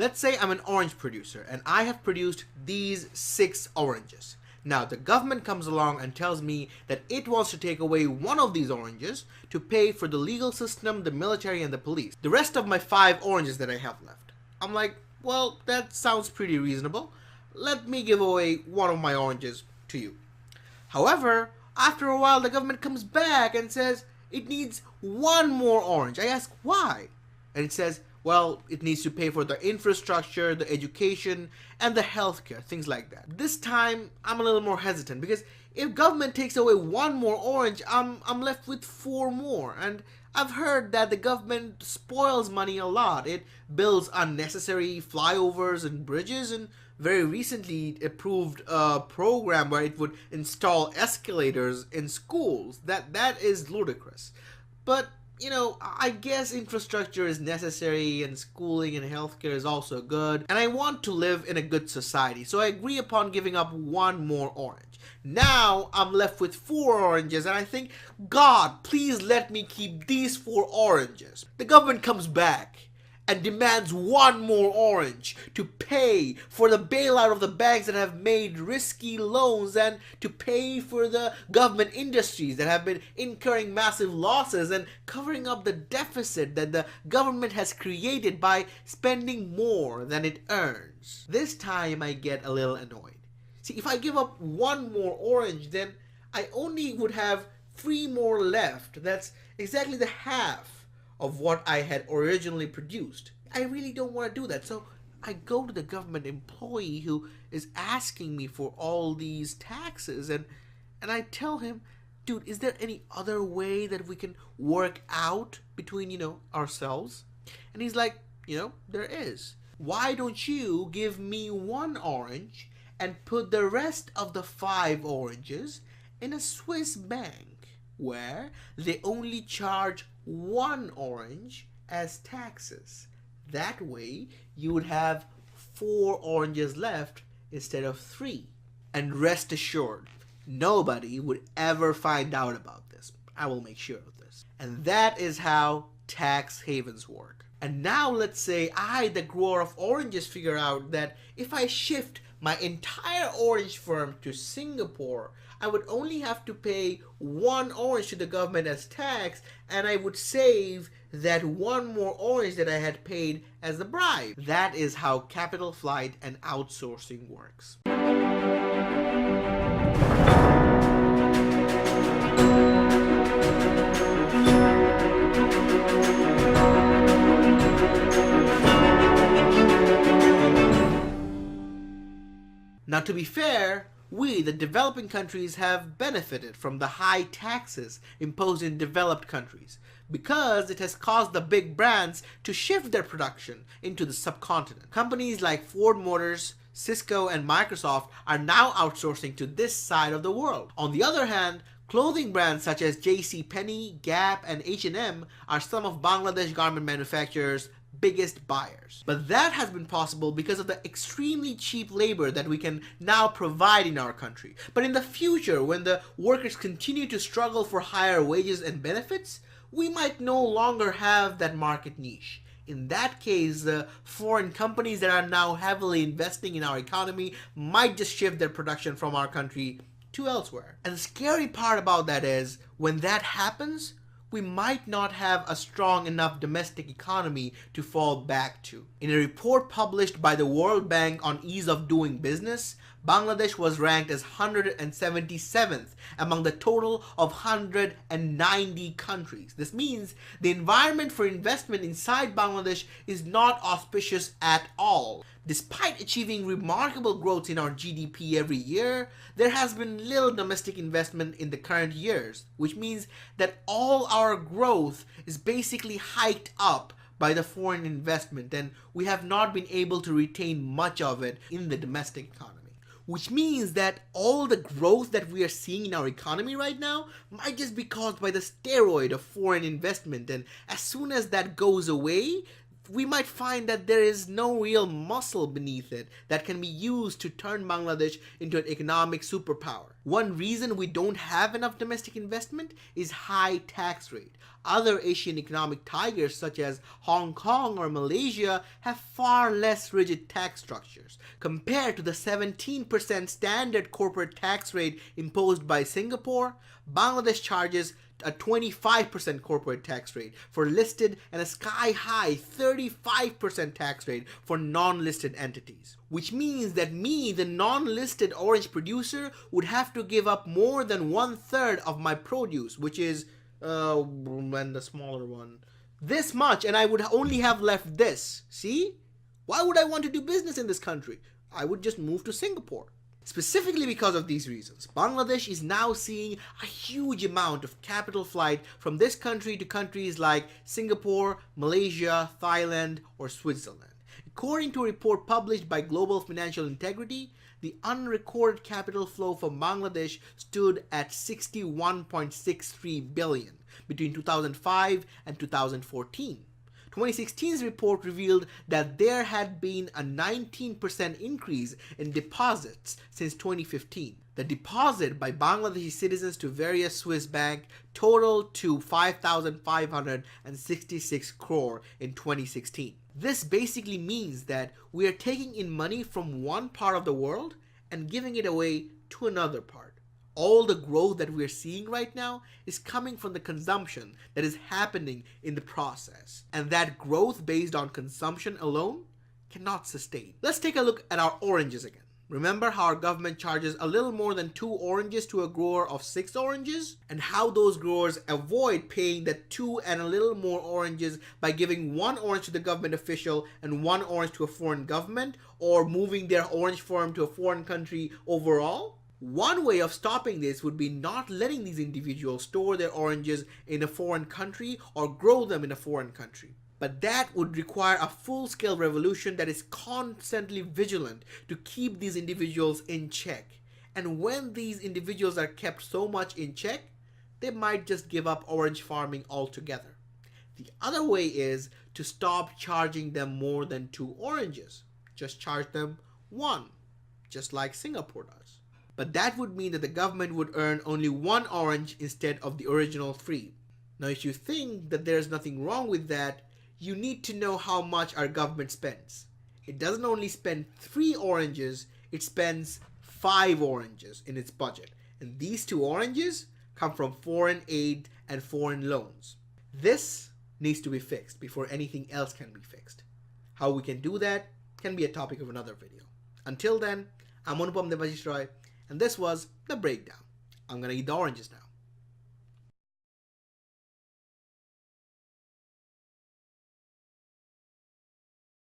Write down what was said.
Let's say I'm an orange producer and I have produced these 6 oranges. Now the government comes along and tells me that it wants to take away one of these oranges to pay for the legal system, the military, and the police. The rest of my 5 oranges that I have left. I'm like, well, that sounds pretty reasonable. Let me give away one of my oranges to you. However, after a while the government comes back and says it needs one more orange. I ask why? And it says, well, it needs to pay for the infrastructure, the education, and the healthcare, things like that. This time, I'm a little more hesitant because if government takes away one more orange, I'm left with 4 more. And I've heard that the government spoils money a lot. It builds unnecessary flyovers and bridges, and very recently it approved a program where it would install escalators in schools. That is ludicrous. But I guess infrastructure is necessary and schooling and healthcare is also good. And I want to live in a good society. So I agree upon giving up one more orange. Now I'm left with 4 oranges and I think, God, please let me keep these 4 oranges. The government comes back and demands one more orange to pay for the bailout of the banks that have made risky loans and to pay for the government industries that have been incurring massive losses and covering up the deficit that the government has created by spending more than it earns. This time I get a little annoyed. See, if I give up one more orange, then I only would have 3 more left. That's exactly the half of what I had originally produced. I really don't want to do that. So I go to the government employee who is asking me for all these taxes and I tell him, dude, is there any other way that we can work out between, ourselves? And he's like, there is. Why don't you give me 1 orange and put the rest of the 5 oranges in a Swiss bank where they only charge 1 orange as taxes. That way you would have 4 oranges left instead of 3. And rest assured, nobody would ever find out about this. I will make sure of this. And that is how tax havens work. And now let's say I, the grower of oranges, figure out that if I shift my entire orange farm to Singapore, I would only have to pay 1 orange to the government as tax, and I would save that 1 more orange that I had paid as a bribe. That is how capital flight and outsourcing works. Now, to be fair, we, the developing countries, have benefited from the high taxes imposed in developed countries because it has caused the big brands to shift their production into the subcontinent. Companies like Ford Motors, Cisco, and Microsoft are now outsourcing to this side of the world. On the other hand, clothing brands such as JCPenney, Gap, and H&M are some of Bangladesh garment manufacturers' biggest buyers. But that has been possible because of the extremely cheap labor that we can now provide in our country. But in the future, when the workers continue to struggle for higher wages and benefits, we might no longer have that market niche. In that case, the foreign companies that are now heavily investing in our economy might just shift their production from our country to elsewhere. And the scary part about that is, when that happens, we might not have a strong enough domestic economy to fall back to. In a report published by the World Bank on ease of doing business, Bangladesh was ranked as 177th among the total of 190 countries. This means the environment for investment inside Bangladesh is not auspicious at all. Despite achieving remarkable growth in our GDP every year, there has been little domestic investment in the current years, which means that all our growth is basically hiked up by the foreign investment, and we have not been able to retain much of it in the domestic economy. Which means that all the growth that we are seeing in our economy right now might just be caused by the steroid of foreign investment, and as soon as that goes away, we might find that there is no real muscle beneath it that can be used to turn Bangladesh into an economic superpower. One reason we don't have enough domestic investment is high tax rate. Other Asian economic tigers such as Hong Kong or Malaysia have far less rigid tax structures. Compared to the 17% standard corporate tax rate imposed by Singapore, Bangladesh charges a 25% corporate tax rate for listed and a sky-high 35% tax rate for non-listed entities. Which means that me, the non-listed orange producer, would have to give up more than 1/3 of my produce, which is, and the smaller one, this much, and I would only have left this. See? Why would I want to do business in this country? I would just move to Singapore. Specifically because of these reasons, Bangladesh is now seeing a huge amount of capital flight from this country to countries like Singapore, Malaysia, Thailand, or Switzerland. According to a report published by Global Financial Integrity, the unrecorded capital flow from Bangladesh stood at 61.63 billion between 2005 and 2014. 2016's report revealed that there had been a 19% increase in deposits since 2015. The deposit by Bangladeshi citizens to various Swiss banks totaled to 5,566 crore in 2016. This basically means that we are taking in money from one part of the world and giving it away to another part. All the growth that we're seeing right now is coming from the consumption that is happening in the process. And that growth based on consumption alone cannot sustain. Let's take a look at our oranges again. Remember how our government charges a little more than 2 oranges to a grower of 6 oranges? And how those growers avoid paying that 2 and a little more oranges by giving 1 orange to the government official and 1 orange to a foreign government, or moving their orange farm to a foreign country overall? One way of stopping this would be not letting these individuals store their oranges in a foreign country or grow them in a foreign country. But that would require a full-scale revolution that is constantly vigilant to keep these individuals in check. And when these individuals are kept so much in check, they might just give up orange farming altogether. The other way is to stop charging them more than 2 oranges. Just charge them 1, just like Singapore does. But that would mean that the government would earn only 1 orange instead of the original 3. Now, if you think that there's nothing wrong with that, you need to know how much our government spends. It doesn't only spend 3 oranges, it spends 5 oranges in its budget. And these 2 oranges come from foreign aid and foreign loans. This needs to be fixed before anything else can be fixed. How we can do that can be a topic of another video. Until then, I'm Anupam Debashis Roy, and this was The Breakdown. I'm gonna eat the oranges now.